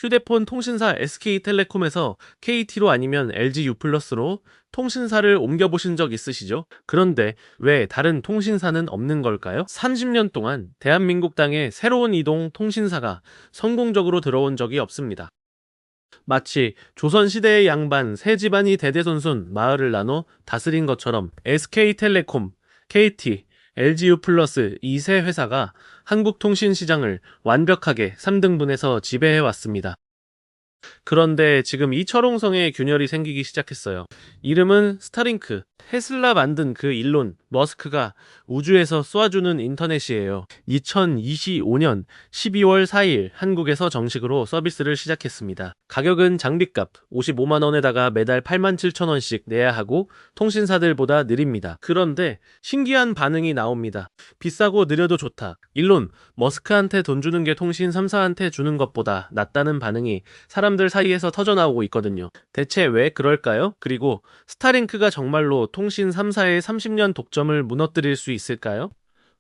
휴대폰 통신사 SK텔레콤에서 KT로 아니면 LG U+로 통신사를 옮겨보신 적 있으시죠? 그런데 왜 다른 통신사는 없는 걸까요? 30년 동안 대한민국 땅에 새로운 이동 통신사가 성공적으로 들어온 적이 없습니다. 마치 조선시대의 양반 세 집안이 대대손손 마을을 나눠 다스린 것처럼 SK텔레콤, KT, LGU+, 이 세 회사가 한국 통신 시장을 완벽하게 3등분해서 지배해왔습니다. 그런데 지금 이철옹성의 균열이 생기기 시작했어요. 이름은 스타링크. 테슬라 만든 그 일론 머스크가 우주에서 쏘아주는 인터넷이에요. 2025년 12월 4일 한국에서 정식으로 서비스를 시작했습니다. 가격은 장비값 55만 원에다가 매달 8만 7천 원씩 내야 하고 통신사들보다 느립니다. 그런데 신기한 반응이 나옵니다. 비싸고 느려도 좋다. 일론 머스크한테 돈 주는 게 통신 3사한테 주는 것보다 낫다는 반응이 사람들 사이에서 터져나오고 있거든요. 대체 왜 그럴까요? 그리고 스타링크가 정말로 통신 3사의 30년 독점을 무너뜨릴 수 있을까요?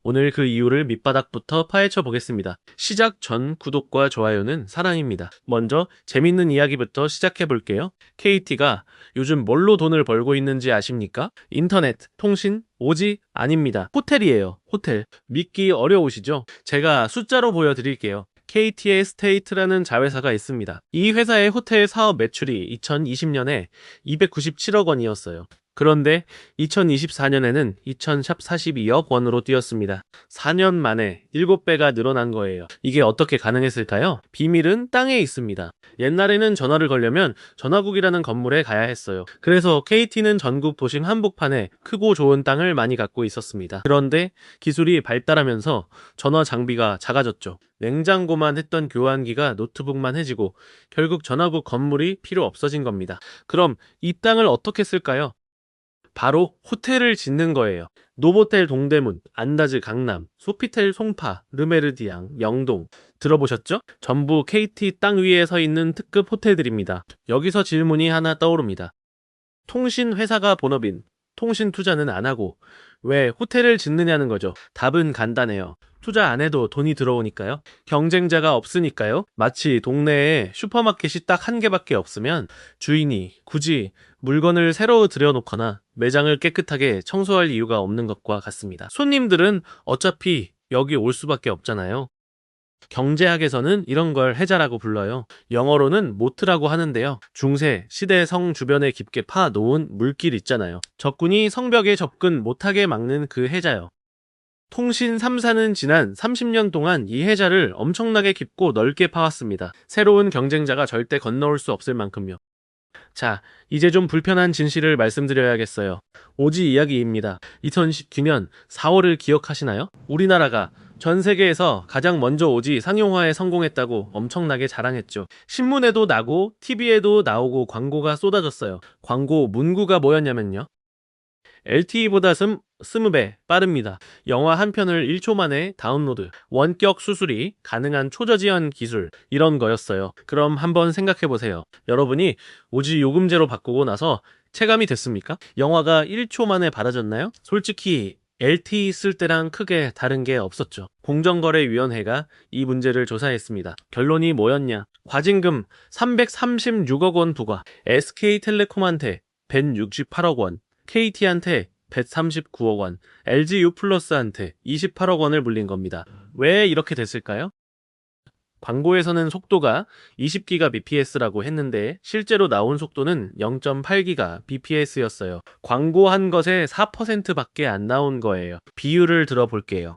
오늘 그 이유를 밑바닥부터 파헤쳐 보겠습니다. 시작 전 구독과 좋아요는 사랑입니다. 먼저 재밌는 이야기부터 시작해 볼게요. KT가 요즘 뭘로 돈을 벌고 있는지 아십니까? 인터넷, 통신, 오지? 아닙니다. 호텔이에요. 호텔. 믿기 어려우시죠? 제가 숫자로 보여드릴게요. KT의 스테이트라는 자회사가 있습니다. 이 회사의 호텔 사업 매출이 2020년에 297억 원이었어요. 그런데 2024년에는 2042억 원으로 뛰었습니다. 4년 만에 7배가 늘어난 거예요. 이게 어떻게 가능했을까요? 비밀은 땅에 있습니다. 옛날에는 전화를 걸려면 전화국이라는 건물에 가야 했어요. 그래서 KT는 전국 도심 한복판에 크고 좋은 땅을 많이 갖고 있었습니다. 그런데 기술이 발달하면서 전화 장비가 작아졌죠. 냉장고만 했던 교환기가 노트북만 해지고 결국 전화국 건물이 필요 없어진 겁니다. 그럼 이 땅을 어떻게 쓸까요? 바로 호텔을 짓는 거예요. 노보텔 동대문, 안다즈 강남, 소피텔 송파, 르메르디앙, 영동 들어보셨죠? 전부 KT 땅 위에 서 있는 특급 호텔들입니다. 여기서 질문이 하나 떠오릅니다. 통신 회사가 본업인 통신 투자는 안 하고 왜 호텔을 짓느냐는 거죠. 답은 간단해요. 투자 안 해도 돈이 들어오니까요. 경쟁자가 없으니까요. 마치 동네에 슈퍼마켓이 딱 한 개밖에 없으면 주인이 굳이 물건을 새로 들여놓거나 매장을 깨끗하게 청소할 이유가 없는 것과 같습니다. 손님들은 어차피 여기 올 수밖에 없잖아요. 경제학에서는 이런 걸 해자라고 불러요. 영어로는 모트라고 하는데요. 중세, 시대 성 주변에 깊게 파 놓은 물길 있잖아요. 적군이 성벽에 접근 못하게 막는 그 해자요. 통신 3사는 지난 30년 동안 이 해자를 엄청나게 깊고 넓게 파왔습니다. 새로운 경쟁자가 절대 건너올 수 없을 만큼요. 자, 이제 좀 불편한 진실을 말씀드려야겠어요. 오지 이야기입니다. 2019년 4월을 기억하시나요? 우리나라가 전 세계에서 가장 먼저 오지 상용화에 성공했다고 엄청나게 자랑했죠. 신문에도 나고 TV에도 나오고 광고가 쏟아졌어요. 광고 문구가 뭐였냐면요. LTE보다 20배 빠릅니다. 영화 한 편을 1초 만에 다운로드, 원격 수술이 가능한 초저지연 기술, 이런 거였어요. 그럼 한번 생각해보세요. 여러분이 오지 요금제로 바꾸고 나서 체감이 됐습니까? 영화가 1초 만에 받아졌나요? 솔직히 LTE 쓸 때랑 크게 다른 게 없었죠. 공정거래위원회가 이 문제를 조사했습니다. 결론이 뭐였냐? 과징금 336억 원 부과, SK텔레콤한테 168억 원, KT한테 139억 원, LGU+한테 28억 원을 물린 겁니다. 왜 이렇게 됐을까요? 광고에서는 속도가 20GBps라고 했는데 실제로 나온 속도는 0.8GBps였어요. 광고한 것의 4%밖에 안 나온 거예요. 비율을 들어볼게요.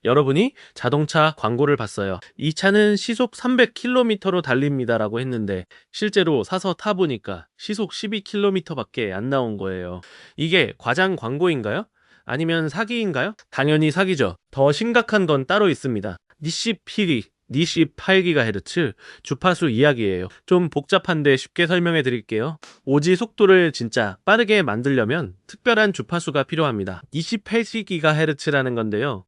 여러분이 자동차 광고를 봤어요. 이 차는 시속 300km로 달립니다 라고 했는데 실제로 사서 타보니까 시속 12km밖에 안 나온 거예요. 이게 과장 광고인가요? 아니면 사기인가요? 당연히 사기죠. 더 심각한 건 따로 있습니다. 니시 PD, 니시 8GHz 주파수 이야기예요. 좀 복잡한데 쉽게 설명해 드릴게요. 오지 속도를 진짜 빠르게 만들려면 특별한 주파수가 필요합니다. 니시 8GHz라는 건데요.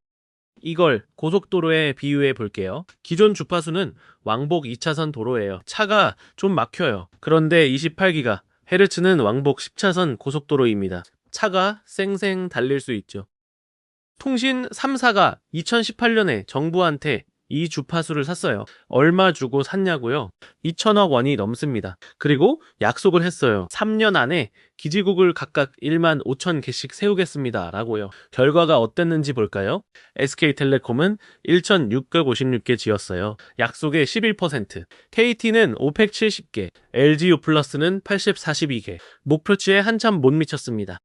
이걸 고속도로에 비유해 볼게요. 기존 주파수는 왕복 2차선 도로예요. 차가 좀 막혀요. 그런데 28기가 헤르츠는 왕복 10차선 고속도로입니다. 차가 쌩쌩 달릴 수 있죠. 통신 3사가 2018년에 정부한테 이 주파수를 샀어요. 얼마 주고 샀냐고요? 2천억 원이 넘습니다. 그리고 약속을 했어요. 3년 안에 기지국을 각각 1만 5천 개씩 세우겠습니다. 라고요. 결과가 어땠는지 볼까요? SK텔레콤은 1,656개 지었어요. 약속의 11%. KT는 570개, LGU 플러스는 842개. 목표치에 한참 못 미쳤습니다.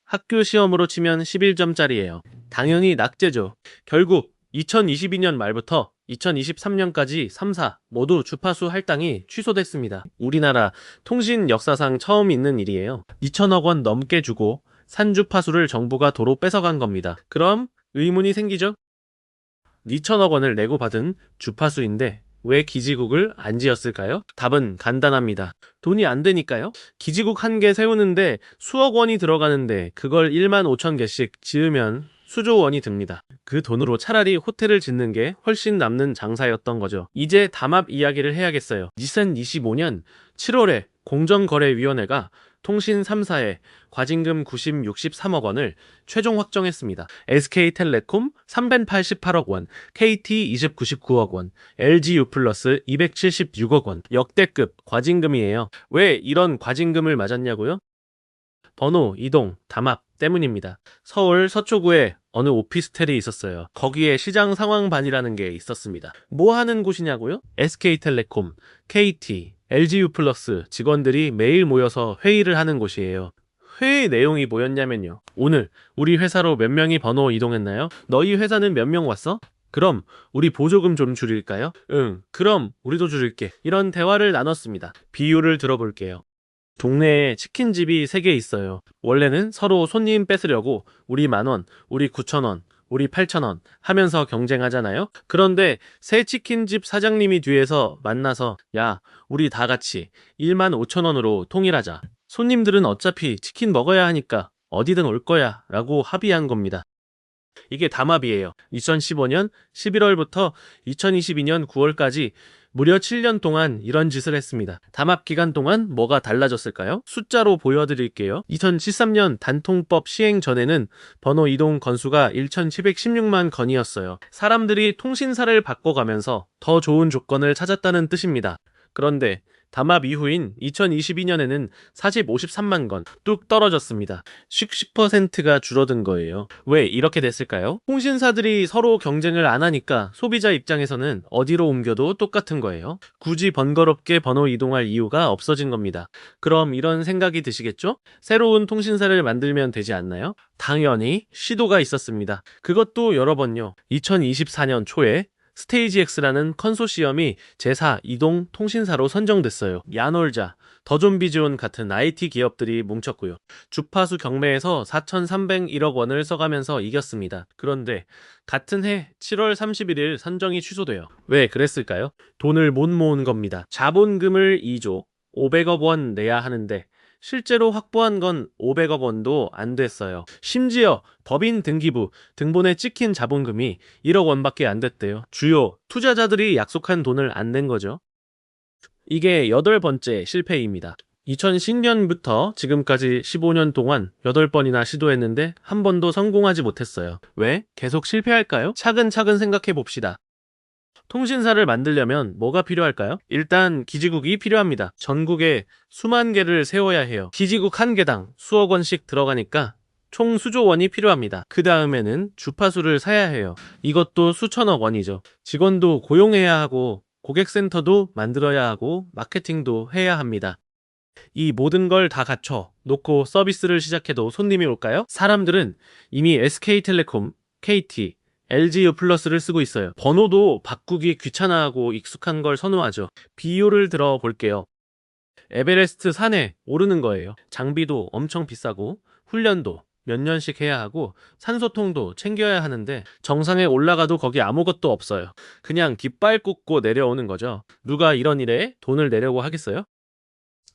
학교 시험으로 치면 11점짜리예요. 당연히 낙제죠. 결국 2022년 말부터 2023년까지 3사 모두 주파수 할당이 취소됐습니다. 우리나라 통신 역사상 처음 있는 일이에요. 2천억 원 넘게 주고 산 주파수를 정부가 도로 뺏어간 겁니다. 그럼 의문이 생기죠? 2천억 원을 내고 받은 주파수인데 왜 기지국을 안 지었을까요? 답은 간단합니다. 돈이 안 되니까요. 기지국 한 개 세우는데 수억 원이 들어가는데 그걸 1만 5천 개씩 지으면 수조 원이 듭니다. 그 돈으로 차라리 호텔을 짓는 게 훨씬 남는 장사였던 거죠. 이제 담합 이야기를 해야겠어요. 2025년 7월에 공정거래위원회가 통신 3사에 과징금 63억 원을 최종 확정했습니다. SK텔레콤 388억 원, KT 299억 원, LGU 플러스 276억 원. 역대급 과징금이에요. 왜 이런 과징금을 맞았냐고요? 번호 이동, 담합 때문입니다. 서울 서초구에 어느 오피스텔이 있었어요. 거기에 시장 상황반이라는 게 있었습니다. 뭐 하는 곳이냐고요? SK텔레콤, KT, LGU 플러스 직원들이 매일 모여서 회의를 하는 곳이에요. 회의 내용이 뭐였냐면요. 오늘 우리 회사로 몇 명이 번호 이동했나요? 너희 회사는 몇 명 왔어? 그럼 우리 보조금 좀 줄일까요? 응, 그럼 우리도 줄일게. 이런 대화를 나눴습니다. 비유를 들어볼게요. 동네에 치킨집이 3개 있어요. 원래는 서로 손님 뺏으려고 우리 10,000원, 우리 9,000원, 우리 8,000원 하면서 경쟁하잖아요. 그런데 새 치킨집 사장님이 뒤에서 만나서 야, 우리 다 같이 1만 5천원으로 통일하자. 손님들은 어차피 치킨 먹어야 하니까 어디든 올 거야 라고 합의한 겁니다. 이게 담합이에요. 2015년 11월부터 2022년 9월까지 무려 7년 동안 이런 짓을 했습니다. 담합 기간 동안 뭐가 달라졌을까요? 숫자로 보여드릴게요. 2013년 단통법 시행 전에는 번호 이동 건수가 1,716만 건이었어요. 사람들이 통신사를 바꿔가면서 더 좋은 조건을 찾았다는 뜻입니다. 그런데 담합 이후인 2022년에는 53만 건 뚝 떨어졌습니다. 10%가 줄어든 거예요. 왜 이렇게 됐을까요? 통신사들이 서로 경쟁을 안 하니까 소비자 입장에서는 어디로 옮겨도 똑같은 거예요. 굳이 번거롭게 번호 이동할 이유가 없어진 겁니다. 그럼 이런 생각이 드시겠죠? 새로운 통신사를 만들면 되지 않나요? 당연히 시도가 있었습니다. 그것도 여러 번요. 2024년 초에 스테이지 X라는 컨소시엄이 제4 이동 통신사로 선정됐어요. 야놀자, 더존비즈온 같은 IT 기업들이 뭉쳤고요. 주파수 경매에서 4,301억 원을 써가면서 이겼습니다. 그런데 같은 해 7월 31일 선정이 취소돼요. 왜 그랬을까요? 돈을 못 모은 겁니다. 자본금을 2조 500억 원 내야 하는데 실제로 확보한 건 500억 원도 안 됐어요. 심지어 법인 등기부, 등본에 찍힌 자본금이 1억 원밖에 안 됐대요. 주요 투자자들이 약속한 돈을 안 낸 거죠. 이게 8번째 실패입니다. 2010년부터 지금까지 15년 동안 8번이나 시도했는데 한 번도 성공하지 못했어요. 왜? 계속 실패할까요? 차근차근 생각해 봅시다. 통신사를 만들려면 뭐가 필요할까요? 일단 기지국이 필요합니다. 전국에 수만 개를 세워야 해요. 기지국 한 개당 수억 원씩 들어가니까 총 수조 원이 필요합니다. 그 다음에는 주파수를 사야 해요. 이것도 수천억 원이죠. 직원도 고용해야 하고 고객센터도 만들어야 하고 마케팅도 해야 합니다. 이 모든 걸 다 갖춰 놓고 서비스를 시작해도 손님이 올까요? 사람들은 이미 SK텔레콤, KT, LGU 플러스를 쓰고 있어요. 번호도 바꾸기 귀찮아하고 익숙한 걸 선호하죠. 비유를 들어 볼게요. 에베레스트 산에 오르는 거예요. 장비도 엄청 비싸고 훈련도 몇 년씩 해야 하고 산소통도 챙겨야 하는데 정상에 올라가도 거기 아무것도 없어요. 그냥 깃발 꽂고 내려오는 거죠. 누가 이런 일에 돈을 내려고 하겠어요?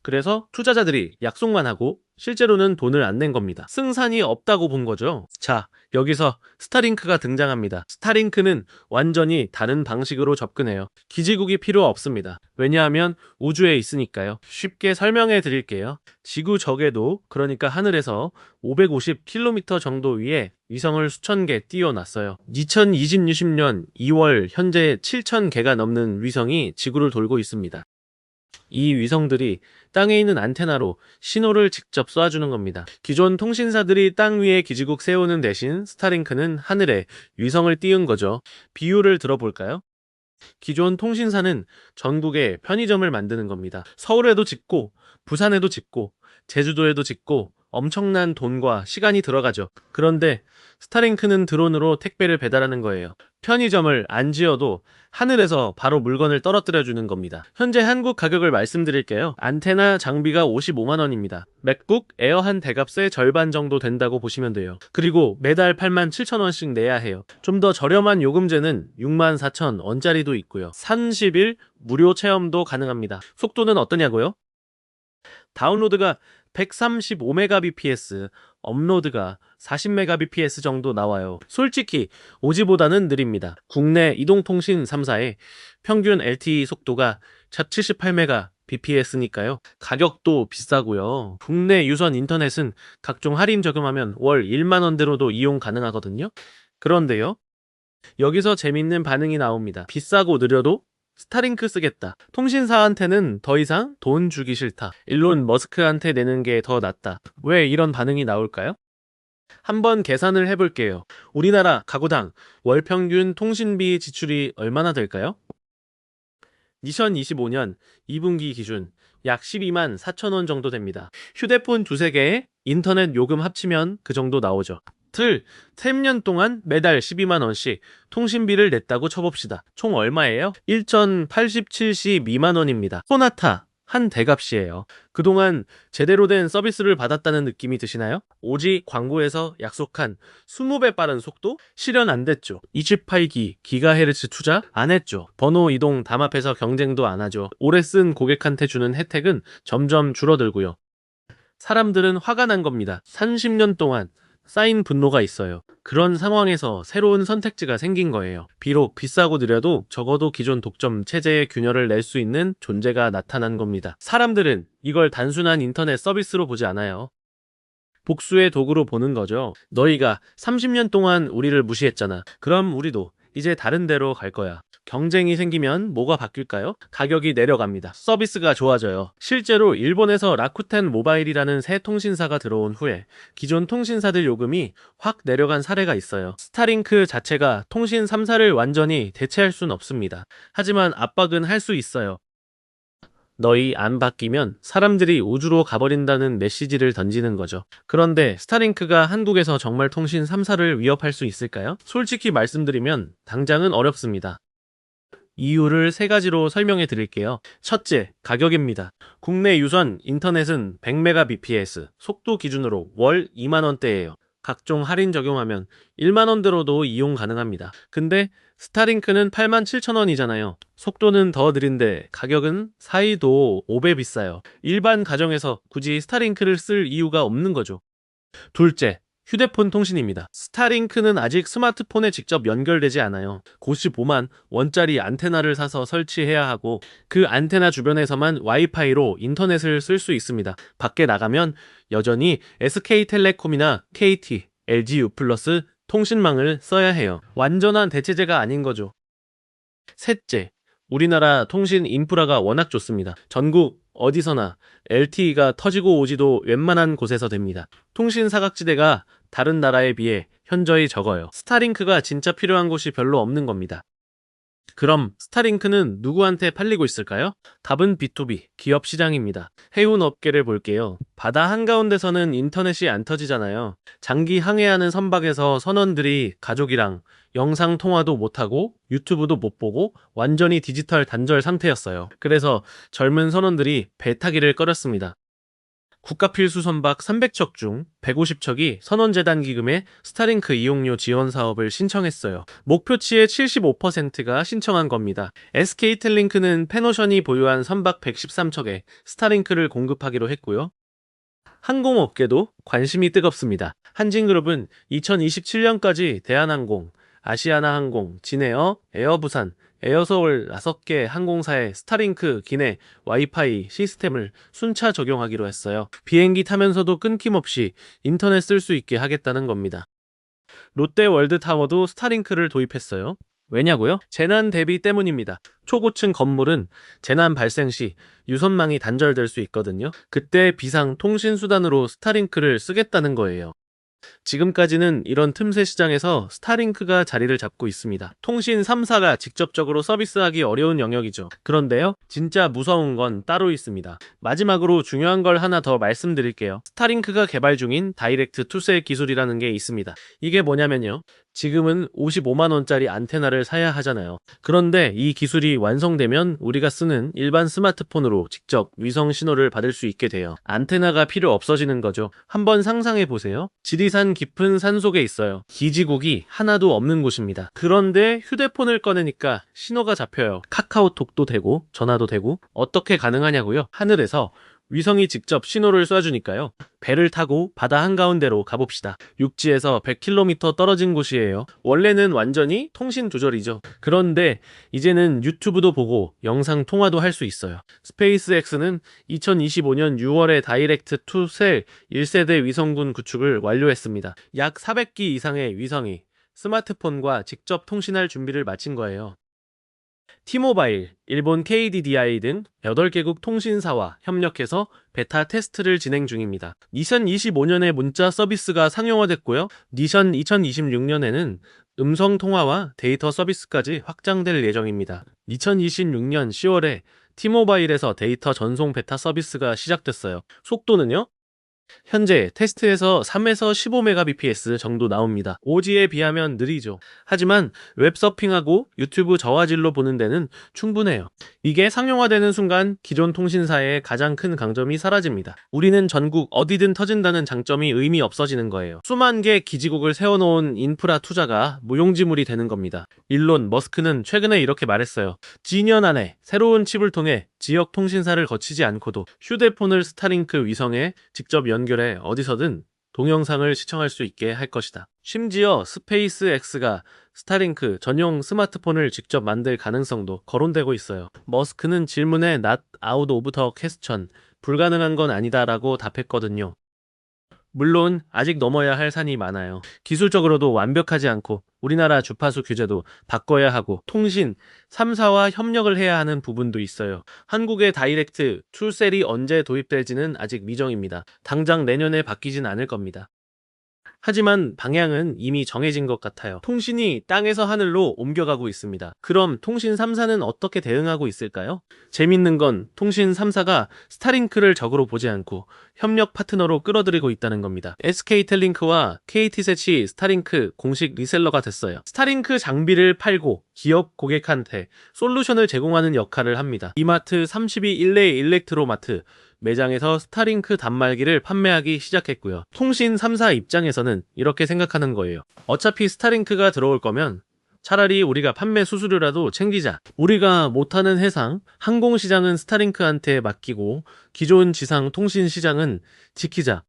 그래서 투자자들이 약속만 하고 실제로는 돈을 안 낸 겁니다. 승산이 없다고 본 거죠. 자, 여기서 스타링크가 등장합니다. 스타링크는 완전히 다른 방식으로 접근해요. 기지국이 필요 없습니다. 왜냐하면 우주에 있으니까요. 쉽게 설명해 드릴게요. 지구 적에도, 그러니까 하늘에서 550km 정도 위에 위성을 수천 개 띄워놨어요. 2020년 2월 현재 7,000개가 넘는 위성이 지구를 돌고 있습니다. 이 위성들이 땅에 있는 안테나로 신호를 직접 쏴주는 겁니다. 기존 통신사들이 땅 위에 기지국 세우는 대신 스타링크는 하늘에 위성을 띄운 거죠. 비유를 들어볼까요? 기존 통신사는 전국에 편의점을 만드는 겁니다. 서울에도 짓고, 부산에도 짓고, 제주도에도 짓고, 엄청난 돈과 시간이 들어가죠. 그런데 스타링크는 드론으로 택배를 배달하는 거예요. 편의점을 안 지어도 하늘에서 바로 물건을 떨어뜨려 주는 겁니다. 현재 한국 가격을 말씀드릴게요. 안테나 장비가 55만 원입니다. 맥북 에어 한 대값의 절반 정도 된다고 보시면 돼요. 그리고 매달 87,000원씩 내야 해요. 좀 더 저렴한 요금제는 64,000원짜리도 있고요. 30일 무료 체험도 가능합니다. 속도는 어떠냐고요? 다운로드가 135Mbps, 업로드가 40Mbps 정도 나와요. 솔직히 오지보다는 느립니다. 국내 이동통신 3사의 평균 LTE 속도가 78Mbps니까요. 가격도 비싸고요. 국내 유선 인터넷은 각종 할인 적용하면 월 1만원대로도 이용 가능하거든요. 그런데요, 여기서 재밌는 반응이 나옵니다. 비싸고 느려도 스타링크 쓰겠다. 통신사한테는 더 이상 돈 주기 싫다. 일론 머스크한테 내는 게 더 낫다. 왜 이런 반응이 나올까요? 한번 계산을 해볼게요. 우리나라 가구당 월 평균 통신비 지출이 얼마나 될까요? 2025년 2분기 기준 약 12만 4천 원 정도 됩니다. 휴대폰 두세 개에 인터넷 요금 합치면 그 정도 나오죠. 3년 동안 매달 12만 원씩 통신비를 냈다고 쳐봅시다. 총 얼마예요? 1,087시 미만 원입니다. 소나타 한 대값이에요. 그동안 제대로 된 서비스를 받았다는 느낌이 드시나요? 오직 광고에서 약속한 20배 빠른 속도? 실현 안 됐죠. 28기 기가헤르츠 투자? 안 했죠. 번호 이동 담합해서 경쟁도 안 하죠. 오래 쓴 고객한테 주는 혜택은 점점 줄어들고요. 사람들은 화가 난 겁니다. 30년 동안 쌓인 분노가 있어요. 그런 상황에서 새로운 선택지가 생긴 거예요. 비록 비싸고 느려도 적어도 기존 독점 체제의 균열을 낼 수 있는 존재가 나타난 겁니다. 사람들은 이걸 단순한 인터넷 서비스로 보지 않아요. 복수의 도구로 보는 거죠. 너희가 30년 동안 우리를 무시했잖아. 그럼 우리도 이제 다른 데로 갈 거야. 경쟁이 생기면 뭐가 바뀔까요? 가격이 내려갑니다. 서비스가 좋아져요. 실제로 일본에서 라쿠텐 모바일이라는 새 통신사가 들어온 후에 기존 통신사들 요금이 확 내려간 사례가 있어요. 스타링크 자체가 통신 3사를 완전히 대체할 순 없습니다. 하지만 압박은 할 수 있어요. 너희 안 바뀌면 사람들이 우주로 가버린다는 메시지를 던지는 거죠. 그런데 스타링크가 한국에서 정말 통신 3사를 위협할 수 있을까요? 솔직히 말씀드리면 당장은 어렵습니다. 이유를 세 가지로 설명해 드릴게요. 첫째, 가격입니다. 국내 유선 인터넷은 100Mbps, 속도 기준으로 월 2만원대예요. 각종 할인 적용하면 1만원대로도 이용 가능합니다. 근데 스타링크는 87,000원이잖아요. 속도는 더 느린데 가격은 사이도 5배 비싸요. 일반 가정에서 굳이 스타링크를 쓸 이유가 없는 거죠. 둘째, 휴대폰 통신입니다. 스타링크는 아직 스마트폰에 직접 연결되지 않아요. 95만 원짜리 안테나를 사서 설치해야 하고 그 안테나 주변에서만 와이파이로 인터넷을 쓸 수 있습니다. 밖에 나가면 여전히 SK텔레콤이나 KT, LGU+, 통신망을 써야 해요. 완전한 대체제가 아닌 거죠. 셋째, 우리나라 통신 인프라가 워낙 좋습니다. 전국 어디서나 LTE가 터지고 오지도 웬만한 곳에서 됩니다. 통신 사각지대가 다른 나라에 비해 현저히 적어요. 스타링크가 진짜 필요한 곳이 별로 없는 겁니다. 그럼 스타링크는 누구한테 팔리고 있을까요? 답은 B2B, 기업 시장입니다. 해운 업계를 볼게요. 바다 한가운데서는 인터넷이 안 터지잖아요. 장기 항해하는 선박에서 선원들이 가족이랑 영상 통화도 못하고 유튜브도 못 보고 완전히 디지털 단절 상태였어요. 그래서 젊은 선원들이 배 타기를 꺼렸습니다. 국가 필수 선박 300척 중 150척이 선원재단 기금의 스타링크 이용료 지원 사업을 신청했어요. 목표치의 75%가 신청한 겁니다. SK텔링크는 페노션이 보유한 선박 113척에 스타링크를 공급하기로 했고요. 항공업계도 관심이 뜨겁습니다. 한진그룹은 2027년까지 대한항공, 아시아나항공, 진에어, 에어부산, 에어서울 5개 항공사의 스타링크 기내 와이파이 시스템을 순차 적용하기로 했어요. 비행기 타면서도 끊김없이 인터넷 쓸 수 있게 하겠다는 겁니다. 롯데월드타워도 스타링크를 도입했어요. 왜냐고요? 재난 대비 때문입니다. 초고층 건물은 재난 발생 시 유선망이 단절될 수 있거든요. 그때 비상 통신 수단으로 스타링크를 쓰겠다는 거예요. 지금까지는 이런 틈새 시장에서 스타링크가 자리를 잡고 있습니다. 통신 3사가 직접적으로 서비스하기 어려운 영역이죠. 그런데요, 진짜 무서운 건 따로 있습니다. 마지막으로 중요한 걸 하나 더 말씀드릴게요. 스타링크가 개발 중인 다이렉트 투셀 기술이라는 게 있습니다. 이게 뭐냐면요, 지금은 55만원짜리 안테나를 사야 하잖아요. 그런데 이 기술이 완성되면 우리가 쓰는 일반 스마트폰으로 직접 위성 신호를 받을 수 있게 돼요. 안테나가 필요 없어지는 거죠. 한번 상상해 보세요. 지리산 깊은 산 속에 있어요. 기지국이 하나도 없는 곳입니다. 그런데 휴대폰을 꺼내니까 신호가 잡혀요. 카카오톡도 되고 전화도 되고. 어떻게 가능하냐고요? 하늘에서 위성이 직접 신호를 쏴주니까요. 배를 타고 바다 한가운데로 가봅시다. 육지에서 100km 떨어진 곳이에요. 원래는 완전히 통신 두절이죠. 그런데 이제는 유튜브도 보고 영상 통화도 할 수 있어요. 스페이스X는 2025년 6월에 다이렉트 투 셀 1세대 위성군 구축을 완료했습니다. 약 400기 이상의 위성이 스마트폰과 직접 통신할 준비를 마친 거예요. T모바일, 일본 KDDI 등 8개국 통신사와 협력해서 베타 테스트를 진행 중입니다. 2025년에 문자 서비스가 상용화됐고요. 니션 2026년에는 음성 통화와 데이터 서비스까지 확장될 예정입니다. 2026년 10월에 T모바일에서 데이터 전송 베타 서비스가 시작됐어요. 속도는요? 현재 테스트에서 3에서 15Mbps 정도 나옵니다. 5G에 비하면 느리죠. 하지만 웹서핑하고 유튜브 저화질로 보는 데는 충분해요. 이게 상용화되는 순간 기존 통신사의 가장 큰 강점이 사라집니다. 우리는 전국 어디든 터진다는 장점이 의미 없어지는 거예요. 수만 개 기지국을 세워놓은 인프라 투자가 무용지물이 되는 겁니다. 일론 머스크는 최근에 이렇게 말했어요. 지년 안에 새로운 칩을 통해 지역 통신사를 거치지 않고도 휴대폰을 스타링크 위성에 직접 연결해 어디서든 동영상을 시청할 수 있게 할 것이다. 심지어 스페이스X가 스타링크 전용 스마트폰을 직접 만들 가능성도 거론되고 있어요. 머스크는 질문에 not out of the question, 불가능한 건 아니다라고 답했거든요. 물론 아직 넘어야 할 산이 많아요. 기술적으로도 완벽하지 않고 우리나라 주파수 규제도 바꿔야 하고 통신 3사와 협력을 해야 하는 부분도 있어요. 한국의 다이렉트 투셀이 언제 도입될지는 아직 미정입니다. 당장 내년에 바뀌진 않을 겁니다. 하지만 방향은 이미 정해진 것 같아요. 통신이 땅에서 하늘로 옮겨가고 있습니다. 그럼 통신 3사는 어떻게 대응하고 있을까요? 재밌는 건 통신 3사가 스타링크를 적으로 보지 않고 협력 파트너로 끌어들이고 있다는 겁니다. SK텔링크와 KT셋이 스타링크 공식 리셀러가 됐어요. 스타링크 장비를 팔고 기업 고객한테 솔루션을 제공하는 역할을 합니다. 이마트 32 일레 일렉트로마트 매장에서 스타링크 단말기를 판매하기 시작했고요. 통신 3사 입장에서는 이렇게 생각하는 거예요. 어차피 스타링크가 들어올 거면 차라리 우리가 판매 수수료라도 챙기자. 우리가 못하는 해상, 항공시장은 스타링크한테 맡기고 기존 지상 통신 시장은 지키자.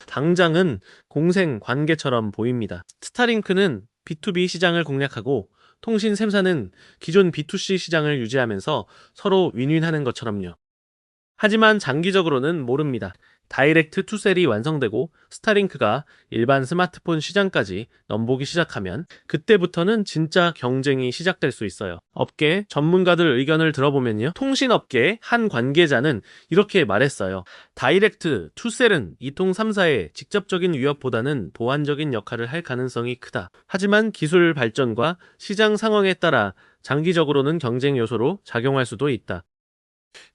당장은 공생 관계처럼 보입니다. 스타링크는 B2B 시장을 공략하고 통신 3사는 기존 B2C 시장을 유지하면서 서로 윈윈하는 것처럼요. 하지만 장기적으로는 모릅니다. 다이렉트 투셀이 완성되고 스타링크가 일반 스마트폰 시장까지 넘보기 시작하면 그때부터는 진짜 경쟁이 시작될 수 있어요. 업계 전문가들 의견을 들어보면요. 통신업계의 한 관계자는 이렇게 말했어요. 다이렉트 투셀은 이통 3사의 직접적인 위협보다는 보완적인 역할을 할 가능성이 크다. 하지만 기술 발전과 시장 상황에 따라 장기적으로는 경쟁 요소로 작용할 수도 있다.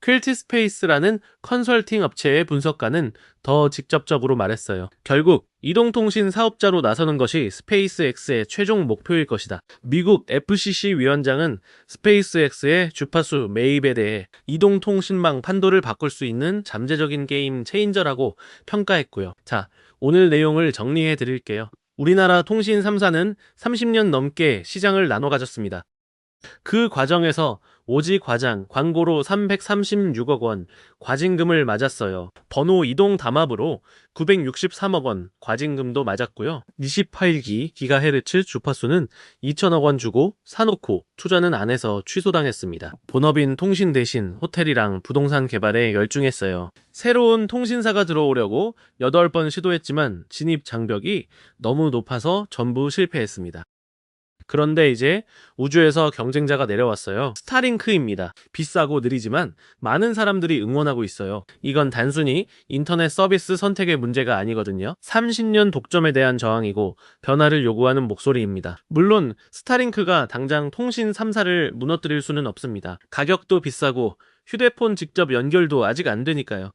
퀼티스페이스라는 컨설팅 업체의 분석가는 더 직접적으로 말했어요. 결국 이동통신 사업자로 나서는 것이 스페이스X의 최종 목표일 것이다. 미국 FCC 위원장은 스페이스X의 주파수 매입에 대해 이동통신망 판도를 바꿀 수 있는 잠재적인 게임 체인저라고 평가했고요. 자, 오늘 내용을 정리해 드릴게요. 우리나라 통신 3사는 30년 넘게 시장을 나눠 가졌습니다. 그 과정에서 오지 과장, 광고로 336억 원 과징금을 맞았어요. 번호 이동 담합으로 963억 원 과징금도 맞았고요. 28기 기가헤르츠 주파수는 2천억 원 주고 사놓고 투자는 안 해서 취소당했습니다. 본업인 통신 대신 호텔이랑 부동산 개발에 열중했어요. 새로운 통신사가 들어오려고 8번 시도했지만 진입 장벽이 너무 높아서 전부 실패했습니다. 그런데 이제 우주에서 경쟁자가 내려왔어요. 스타링크입니다. 비싸고 느리지만 많은 사람들이 응원하고 있어요. 이건 단순히 인터넷 서비스 선택의 문제가 아니거든요. 30년 독점에 대한 저항이고 변화를 요구하는 목소리입니다. 물론 스타링크가 당장 통신 3사를 무너뜨릴 수는 없습니다. 가격도 비싸고 휴대폰 직접 연결도 아직 안 되니까요.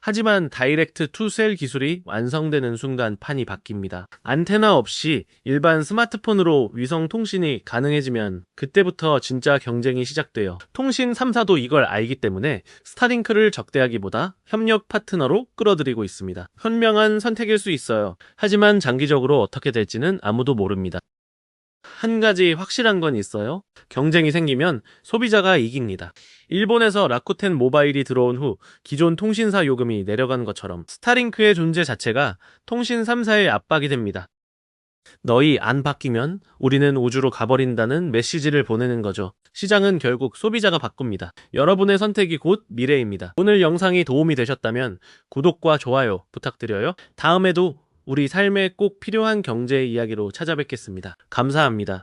하지만 다이렉트 투 셀 기술이 완성되는 순간 판이 바뀝니다. 안테나 없이 일반 스마트폰으로 위성 통신이 가능해지면 그때부터 진짜 경쟁이 시작돼요. 통신 3사도 이걸 알기 때문에 스타링크를 적대하기보다 협력 파트너로 끌어들이고 있습니다. 현명한 선택일 수 있어요. 하지만 장기적으로 어떻게 될지는 아무도 모릅니다. 한 가지 확실한 건 있어요. 경쟁이 생기면 소비자가 이깁니다. 일본에서 라쿠텐 모바일이 들어온 후 기존 통신사 요금이 내려간 것처럼 스타링크의 존재 자체가 통신 3사의 압박이 됩니다. 너희 안 바뀌면 우리는 우주로 가버린다는 메시지를 보내는 거죠. 시장은 결국 소비자가 바꿉니다. 여러분의 선택이 곧 미래입니다. 오늘 영상이 도움이 되셨다면 구독과 좋아요 부탁드려요. 다음에도 우리 삶에 꼭 필요한 경제 이야기로 찾아뵙겠습니다. 감사합니다.